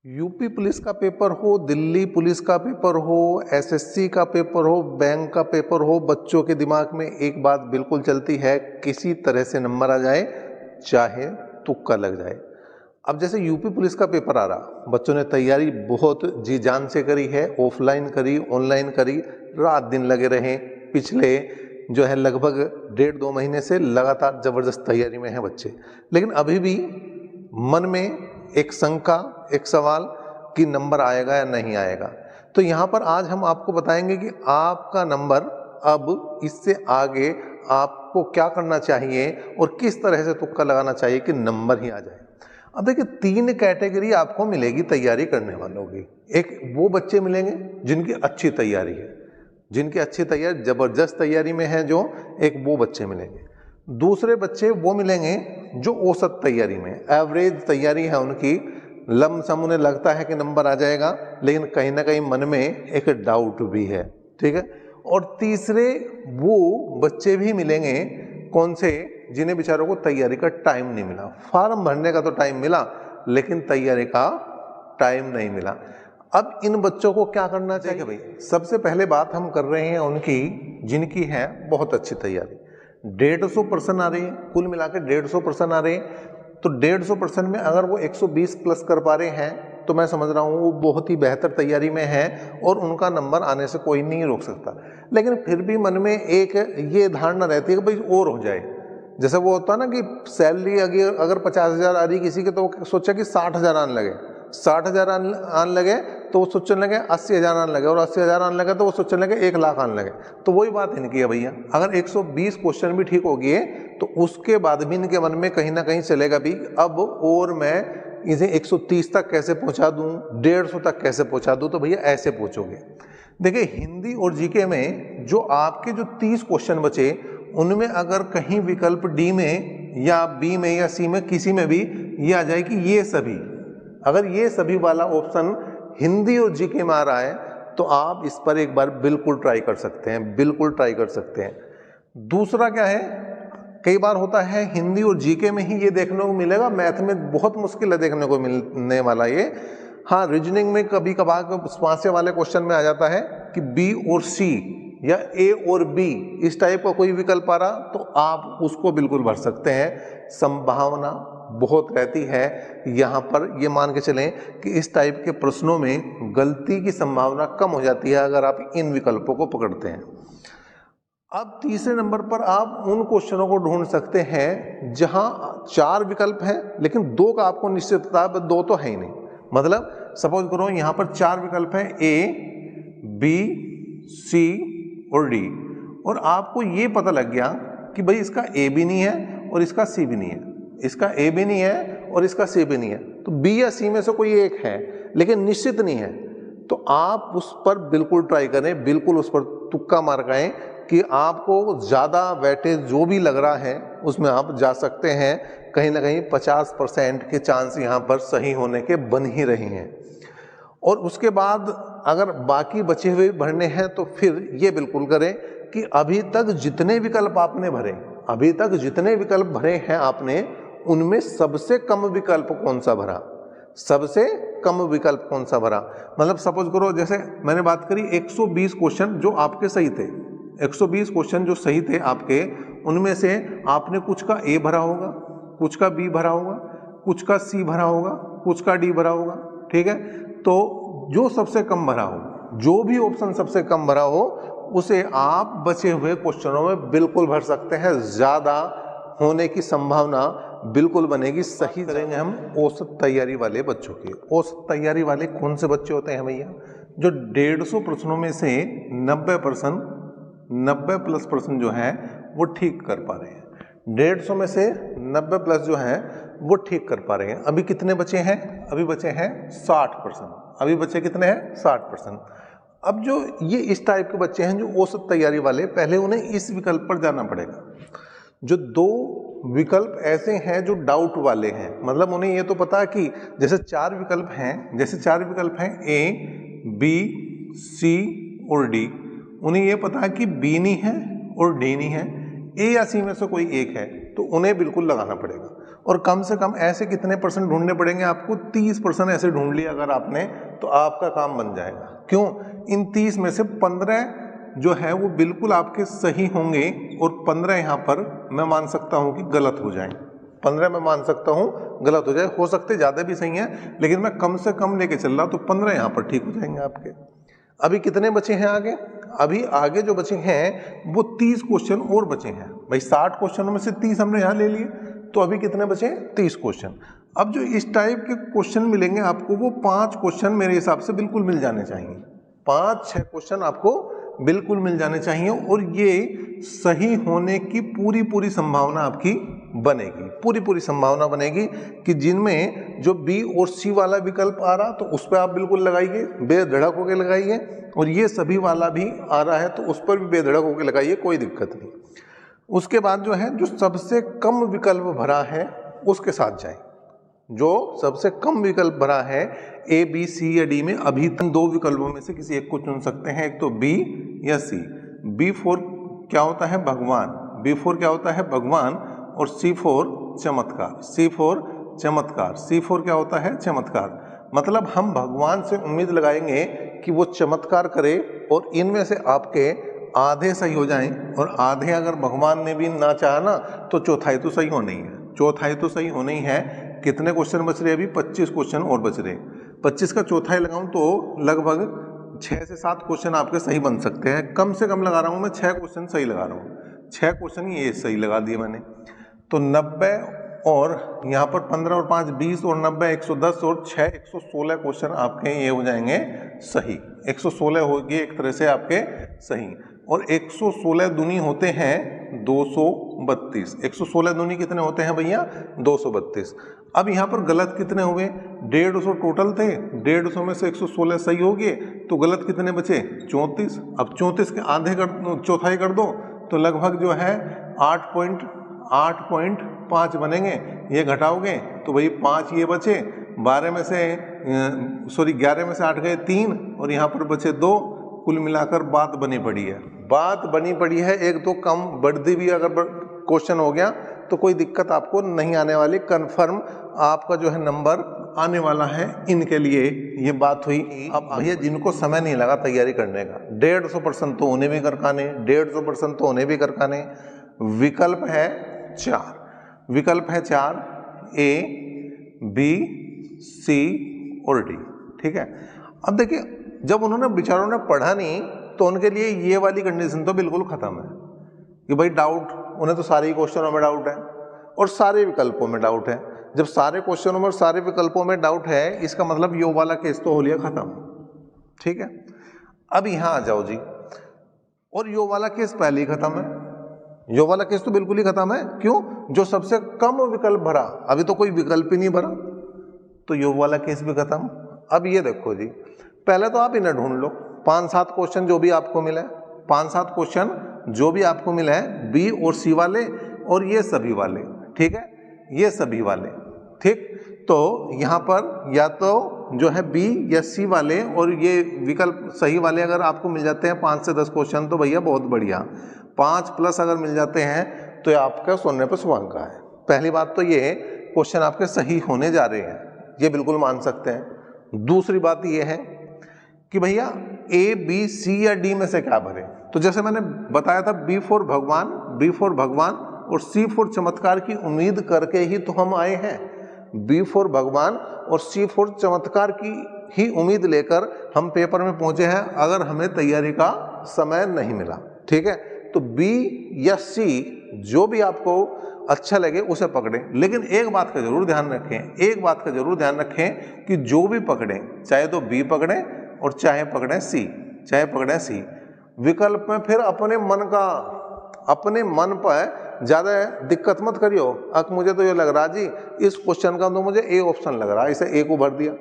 UP police का paper हो, Delhi police का पेपर हो, एसएससी का पेपर हो, बैंक का पेपर हो, बच्चों के दिमाग में एक बात बिल्कुल चलती है, किसी तरह से नंबर आ जाए, चाहे तुक्का लग जाए। अब जैसे यूपी पुलिस का पेपर आ रहा, बच्चों ने तैयारी बहुत जी जान से करी है, ऑफलाइन करी, ऑनलाइन करी, रात दिन लगे रहे। पिछले जो है लगभग 1.5-2 महीने से लगातार जबरदस्त तैयारी में हैं बच्चे। लेकिन अभी भी मन में एक शंका, एक सवाल कि नंबर आएगा या नहीं आएगा। तो यहाँ पर आज हम आपको बताएंगे कि आपका नंबर अब इससे आगे आपको क्या करना चाहिए और किस तरह से तुक्का लगाना चाहिए कि नंबर ही आ जाए। अब देखिए 3 कैटेगरी आपको मिलेगी तैयारी करने वालों की। एक वो बच्चे मिलेंगे जिनकी अच्छी तैयारी है, जिनकी अच्छी तैयारी जबरदस्त तैयारी में है, जो एक वो बच्चे मिलेंगे। दूसरे बच्चे वो मिलेंगे जो औसत तैयारी में, एवरेज तैयारी है उनकी, लमसम उन्हें लगता है कि नंबर आ जाएगा, लेकिन कहीं ना कहीं मन में एक डाउट भी है, ठीक है। और तीसरे वो बच्चे भी मिलेंगे, कौन से, जिन्हें बेचारों को तैयारी का टाइम नहीं मिला। फॉर्म भरने का तो टाइम मिला, लेकिन तैयारी का टाइम नहीं मिला। अब इन बच्चों को क्या करना चाहिए भाई? सबसे पहले बात हम कर रहे हैं उनकी जिनकी है बहुत अच्छी तैयारी। 150% आ रही है, कुल मिलाकर 150% आ रही है। तो 150% में अगर वो 120 प्लस कर पा रहे हैं तो मैं समझ रहा हूँ वो बहुत ही बेहतर तैयारी में है और उनका नंबर आने से कोई नहीं रोक सकता। लेकिन फिर भी मन में एक ये धारणा रहती है कि भाई और हो जाए। जैसे वो होता है ना कि सैलरी अगर 50,000 आ रही किसी के, तो वो सोचा कि 60,000 आने लगे, 60,000 आने लगे तो वो सोचने लगे 80,000 आने लगे, और 80,000 आने लगे तो वो सोचने लगे 1 लाख आने लगे। तो वही बात इनकी है भैया, अगर 120 क्वेश्चन भी ठीक हो गए तो उसके बाद भी इनके मन में कहीं ना कहीं चलेगा भी अब और मैं इसे 130 तक कैसे पहुंचा दूं, 150 तक कैसे पहुंचा दूं। तो भैया ऐसे पूछोगे। देखिए हिंदी और जीके में जो आपके जो 30 क्वेश्चन बचे, उनमें अगर कहीं विकल्प डी में या बी में या सी में किसी में भी ये आ जाए कि ये सभी, अगर ये सभी वाला ऑप्शन हिंदी और जीके में आ रहा है तो आप इस पर एक बार बिल्कुल ट्राई कर सकते हैं, बिल्कुल ट्राई कर सकते हैं। दूसरा क्या है, कई बार होता है हिंदी और जीके में ही ये देखने को मिलेगा, मैथ में बहुत मुश्किल है देखने को मिलने वाला ये। हाँ, रीजनिंग में कभी कभार 5 वाले क्वेश्चन में आ जाता है कि बी और सी या ए और बी, इस टाइप का कोई विकल्प आ रहा तो आप उसको बिल्कुल भर सकते हैं। संभावना बहुत रहती है यहाँ पर, ये मान के चलें कि इस टाइप के प्रश्नों में गलती की संभावना कम हो जाती है अगर आप इन विकल्पों को पकड़ते हैं। अब तीसरे नंबर पर आप उन क्वेश्चनों को ढूंढ सकते हैं जहां 4 विकल्प हैं लेकिन 2 का आपको निश्चित पता है, 2 तो है ही नहीं। मतलब सपोज करो यहां पर 4 विकल्प हैं, ए, बी, सी और डी, और आपको ये पता लग गया कि भाई इसका ए भी नहीं है और इसका सी भी नहीं है, इसका ए भी नहीं है और इसका सी भी नहीं है, तो बी या सी में से कोई एक है लेकिन निश्चित नहीं है। तो आप उस पर बिल्कुल ट्राई करें, बिल्कुल उस पर तुक्का मार गए कि आपको ज़्यादा वेटेज जो भी लग रहा है उसमें आप जा सकते हैं। कहीं ना कहीं 50% के चांस यहाँ पर सही होने के बन ही रहे हैं। और उसके बाद अगर बाकी बचे हुए भरने हैं तो फिर ये बिल्कुल करें कि अभी तक जितने विकल्प आपने भरे, अभी तक जितने विकल्प भरे हैं आपने, उनमें सबसे कम विकल्प कौन सा भरा, सबसे कम विकल्प कौन सा भरा। मतलब सपोज करो जैसे मैंने बात करी 120 क्वेश्चन जो आपके सही थे, 120 क्वेश्चन जो सही थे आपके, उनमें से आपने कुछ का ए भरा होगा, कुछ का बी भरा होगा, कुछ का सी भरा होगा, कुछ का डी भरा होगा, ठीक है। तो जो सबसे कम भरा हो, जो भी ऑप्शन सबसे कम भरा हो, उसे आप बचे हुए क्वेश्चनों में बिल्कुल भर सकते हैं। ज़्यादा होने की संभावना बिल्कुल बनेगी। सही करेंगे हम औसत तैयारी वाले बच्चों की। औसत तैयारी वाले कौन से बच्चे होते हैं भैया? जो 150 प्रश्नों में से 90 प्लस प्रश्न जो है वो ठीक कर पा रहे हैं। 150 में से 90 प्लस जो है वो ठीक कर पा रहे हैं। अभी कितने बचे हैं? अभी बचे हैं 60%। अभी बचे कितने हैं? 60%। अब जो ये इस टाइप के बच्चे हैं जो औसत तैयारी वाले, पहले उन्हें इस विकल्प पर जाना पड़ेगा। जो 2 विकल्प ऐसे हैं जो डाउट वाले हैं, मतलब उन्हें ये तो पता है कि जैसे 4 विकल्प हैं, जैसे 4 विकल्प हैं ए, बी, सी और डी, उन्हें ये पता है कि बी नहीं है और डी नहीं है, ए या सी में से कोई एक है, तो उन्हें बिल्कुल लगाना पड़ेगा। और कम से कम ऐसे कितने परसेंट ढूंढने पड़ेंगे आपको? 30% ऐसे ढूंढ लिया अगर आपने तो आपका काम बन जाएगा। क्यों? इन 30 में से 15 जो है वो बिल्कुल आपके सही होंगे और 15 यहाँ पर मैं मान सकता हूँ कि गलत हो जाए। 15 मैं मान सकता हूँ गलत हो जाए, हो सकते ज़्यादा भी सही हैं, लेकिन मैं कम से कम लेके चल रहा, तो 15 यहाँ पर ठीक हो जाएंगे आपके। अभी कितने बचे हैं आगे? अभी आगे जो बचे हैं वो 30 क्वेश्चन और बचे हैं भाई। 60 क्वेश्चनों में से 30 हमने यहाँ ले लिए, तो अभी कितने बचे? 30 क्वेश्चन। अब जो इस टाइप के क्वेश्चन मिलेंगे आपको, वो 5 क्वेश्चन मेरे हिसाब से बिल्कुल मिल जाने चाहिए। 5-6 क्वेश्चन आपको बिल्कुल मिल जाने चाहिए, और ये सही होने की पूरी संभावना आपकी बनेगी, पूरी संभावना बनेगी कि जिनमें जो बी और सी वाला विकल्प आ रहा तो उस पर आप बिल्कुल लगाइए, बेधड़क होकर लगाइए, और ये सभी वाला भी आ रहा है तो उस पर भी बेधड़क होकर लगाइए, कोई दिक्कत नहीं। उसके बाद जो है, जो सबसे कम विकल्प भरा है उसके साथ जाए। जो सबसे कम विकल्प भरा है ए, बी, सी या डी में, अभी तक 2 विकल्पों में से किसी एक को चुन सकते हैं, एक तो बी या सी। B4 क्या होता है? भगवान। B4 क्या होता है? भगवान। और C4 चमत्कार। C4 चमत्कार। C4 क्या होता है? चमत्कार। मतलब हम भगवान से उम्मीद लगाएंगे कि वो चमत्कार करे और इनमें से आपके आधे सही हो जाएं, और आधे अगर भगवान ने भी ना चाहा ना तो चौथाई तो सही होनी है, चौथाई तो सही होनी है। कितने क्वेश्चन बच रहे? अभी 25 क्वेश्चन और बच रहे। 25 का चौथाई लगाऊं तो लगभग 6 से 7 क्वेश्चन आपके सही बन सकते हैं। कम से कम लगा रहा हूं मैं, 6 क्वेश्चन सही लगा रहा हूं, 6 क्वेश्चन ये सही लगा दिए मैंने। तो 90 और यहाँ पर 15 और 5 20 और 90 110 और 6 116 क्वेश्चन आपके ये हो जाएंगे सही। 116 होगी एक तरह से आपके सही, और 116 दूनी होते हैं 232। 116 दूनी कितने होते हैं भैया? 232। अब यहाँ पर गलत कितने हुए? 150 टोटल थे, 150 में से 116 सही हो गए, तो गलत कितने बचे? 34। अब 34 के आधे कर, चौथाई कर दो, तो लगभग जो है 8.5 बनेंगे। ये घटाओगे तो भाई 5 ये बचे, 11 में से 8 गए 3, और यहाँ पर बचे 2। कुल मिलाकर बात बनी पड़ी है, बात बनी पड़ी है। 1-2 कम बढ़ती भी अगर क्वेश्चन हो गया तो कोई दिक्कत आपको नहीं आने वाली, कंफर्म आपका जो है नंबर आने वाला है इनके लिए। ये बात हुई। अब भैया जिनको समय नहीं लगा तैयारी करने का, 150% तो उन्हें भी करकाने, 150% तो उन्हें भी करकाने। विकल्प है 4, विकल्प है 4, ए, बी, सी और डी। ठीक है। अब देखिए, जब उन्होंने बेचारों ने पढ़ा नहीं तो उनके लिए ये वाली कंडीशन तो बिल्कुल खत्म है कि भाई डाउट, उन्हें तो सारे ही क्वेश्चनों में डाउट है और सारे विकल्पों में डाउट है। जब सारे क्वेश्चनों में और सारे विकल्पों में डाउट है, इसका मतलब यो वाला केस तो हो लिया खत्म। ठीक है। अब यहां आ जाओ जी, और यो वाला केस पहले ही खत्म है, यो वाला केस तो बिल्कुल ही खत्म है। क्यों? जो सबसे कम विकल्प भरा, अभी तो कोई विकल्प ही नहीं भरा, तो यो वाला केस भी खत्म। अब ये देखो जी, पहले तो आप इन्हें ढूंढ लो, 5-7 क्वेश्चन जो भी आपको मिले, 5-7 क्वेश्चन जो भी आपको मिले हैं, बी और सी वाले और ये सभी वाले। ठीक है, ये सभी वाले। ठीक, तो यहाँ पर या तो जो है बी या सी वाले और ये विकल्प सही वाले अगर आपको मिल जाते हैं 5 से 10 क्वेश्चन, तो भैया बहुत बढ़िया। 5+ अगर मिल जाते हैं तो आपका सोने पर सुहागा है। पहली बात तो ये क्वेश्चन आपके सही होने जा रहे हैं, ये बिल्कुल मान सकते हैं। दूसरी बात ये है कि भैया ए, बी, सी या डी में से क्या भरे। तो जैसे मैंने बताया था, B4 भगवान और C4 चमत्कार की उम्मीद करके ही तो हम आए हैं। B4 भगवान और C4 चमत्कार की ही उम्मीद लेकर हम पेपर में पहुंचे हैं, अगर हमें तैयारी का समय नहीं मिला। ठीक है, तो B या C जो भी आपको अच्छा लगे उसे पकड़ें, लेकिन एक बात का जरूर ध्यान रखें, कि जो भी पकड़ें, चाहे तो B पकड़ें और चाहे पकड़ें C, विकल्प में फिर अपने मन पर ज्यादा दिक्कत मत करियो। अब मुझे तो ये लग रहा जी, इस क्वेश्चन का तो मुझे ए ऑप्शन लग रहा है, इसे ए को भर दिया।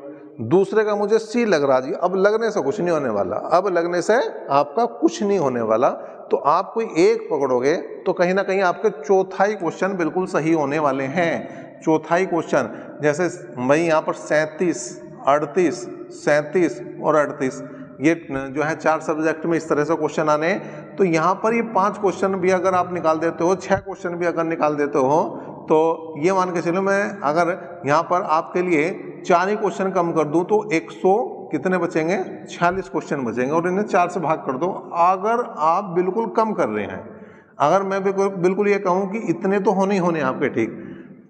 दूसरे का मुझे सी लग रहा जी। अब लगने से कुछ नहीं होने वाला, अब लगने से आपका कुछ नहीं होने वाला। तो आप कोई एक पकड़ोगे तो कहीं ना कहीं आपके चौथाई क्वेश्चन बिल्कुल सही होने वाले हैं। चौथाई क्वेश्चन जैसे भाई यहाँ पर 37, 38, 37 और 38, ये जो है 4 सब्जेक्ट में इस तरह से क्वेश्चन आने। तो यहाँ पर ये 5 क्वेश्चन भी अगर आप निकाल देते हो, 6 क्वेश्चन भी अगर निकाल देते हो, तो ये मान के चलो मैं अगर यहाँ पर आपके लिए 4 ही क्वेश्चन कम कर दूं तो 100 कितने बचेंगे, 46 क्वेश्चन बचेंगे, और इन्हें 4 से भाग कर दो। अगर आप बिल्कुल कम कर रहे हैं, अगर मैं बिल्कुल ये कहूँ कि इतने तो होने ही होने आपके, ठीक,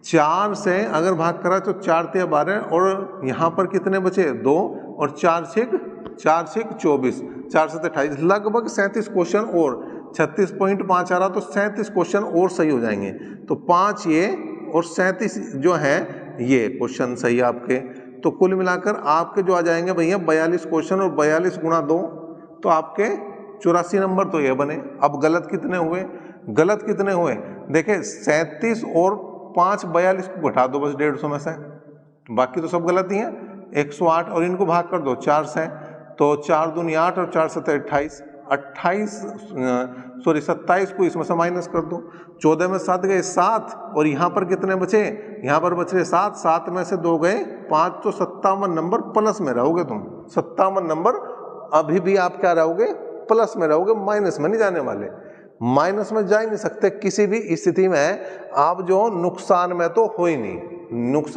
4 से अगर भाग करा तो 4 × 12, और यहाँ पर कितने बचे 2, और 4 × 24, 4 × 7 28, लगभग 37 क्वेश्चन, और 36.5 आ रहा तो 37 क्वेश्चन और सही हो जाएंगे। तो 5 ये और 37 जो है ये क्वेश्चन सही आपके। तो कुल मिलाकर आपके जो आ जाएंगे भैया 42 क्वेश्चन, और 42 × 2 तो आपके 84 नंबर तो ये बने। अब गलत कितने हुए, गलत कितने हुए देखे, 37 और 5 42 को घटा दो बस 150 में से, बाकी तो सब गलत ही है। 108 और इनको भाग कर दो 4 से, तो 4 दूनी 8 और 4 7 28, 27 को इसमें से माइनस कर दो, 14 में 7 गए 7, और यहाँ पर कितने बचे, यहाँ पर बच रहे 7, 7 में से 2 गए 5, तो 57 नंबर प्लस में रहोगे तुम। 57 नंबर अभी भी आप क्या रहोगे, प्लस में रहोगे, माइनस में नहीं जाने वाले। माइनस में जा ही नहीं सकते किसी भी स्थिति में, आप जो नुकसान में तो हो ही नहीं, नुकसान